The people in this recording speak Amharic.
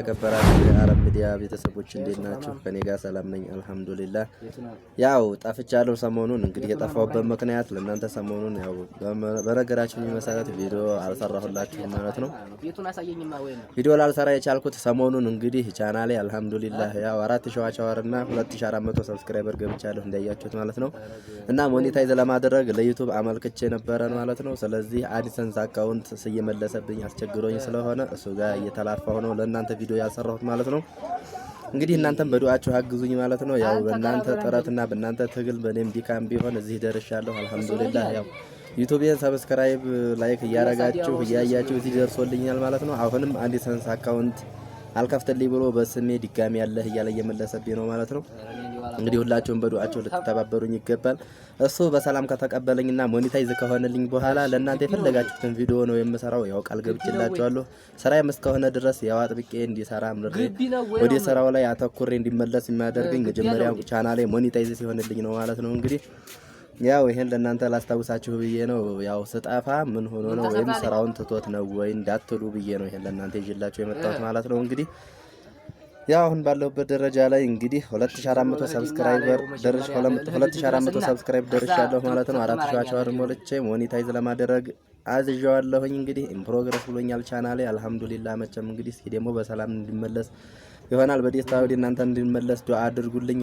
ተከበራችሁ የአረብ ሚዲያ ቤተሰቦች እንዴት ናችሁ? ከኔ ጋር ሰላም ነኝ አልহামዱሊላህ። ያው ጠፍቻለሁ ሰሞኑን። እንግዲህ የጠፋሁበት ምክንያት ለእናንተ ሰሞኑን ያው በነገራችን መሰረት ቪዲዮ አልሰራሁላችሁም ማለት ነው። ቪዲዮ ላልሰራ የቻልኩት ሰሞኑን እንግዲህ ቻናሌ አልহামዱሊላህ ያው 4000 ዋቻወርና 2400 ሰብስክራይበር ገብቻለሁ እንዳያችሁት ማለት ነው። እና ሞኔታይዝ ለማድረግ ለዩቲዩብ አመልክቼ ነበር ማለት ነው። ስለዚህ አድሰንስ አካውንት ሲየመለሰብኝ አስቸግሮኝ ስለሆነ እሱ ጋር እየተላፋሁ ነው ለእናንተ ቪዲዮ ያሰራሁት ማለት ነው። እንግዲህ እናንተም በዱአችሁ አግዙኝ ማለት ነው። ያው በእናንተ ጥረትና በእናንተ ትግል በኔም ዲካም ቢሆን እዚህ ደርሻለሁ አልহামዱሊላህ። ያው ዩቲዩብን ሰብስክራይብ ላይክ እያረጋችሁ እያያችሁ እዚህ ደርሶልኛል ማለት ነው። አሁንም አድሰንስ አካውንት አልከፍተልኝ ብሎ በስሜ ድጋሚ ያለህ እያለ እየመለሰብኝ ነው ማለት ነው። እንግዲህ ሁላችሁም በዱአችሁ ልትተባበሩኝ ይገባል። እሱ በሰላም ከተቀበለኝና ሞኔታይዝ ከሆነልኝ በኋላ ለእናንተ የፈለጋችሁትን ቪዲዮ ነው የምሰራው። ያው ቃል ገብቼላችኋለሁ። ስራዬም እስከሆነ ድረስ ያው አጥብቄ እንዲሰራ ምርጥ ወደ ስራው ላይ አተኩሬ እንዲመለስ የሚያደርገኝ መጀመሪያው ቻናሌ ሞኔታይዝ ሲሆንልኝ ነው ማለት ነው። እንግዲህ ያው ይሄን ለእናንተ ላስታውሳችሁ ብዬ ነው። ያው ስጠፋ ምን ሆኖ ነው ወይም ስራውን ትቶት ነው ወይ እንዳትሉ ብዬ ነው ይሄን ለእናንተ ይዤላችሁ የመጣሁት ማለት ነው። እንግዲህ ያው አሁን ባለሁበት ደረጃ ላይ እንግዲህ 2400 ሰብስክራይበር ደርሽ 2400 ሰብስክራይብ ደርሻለሁ ማለት ነው። 4000 ዋቻወር ሞልቼ ሞኔታይዝ ለማድረግ አዝዣዋለሁኝ። እንግዲህ ኢን ፕሮግረስ ብሎኛል ቻናሌ አልহামዱሊላህ። መቼም እንግዲህ እስኪ ደግሞ በሰላም እንዲመለስ ይሆናል። በደስታ ወደ እናንተ እንዲመለስ ዱአ አድርጉልኝ።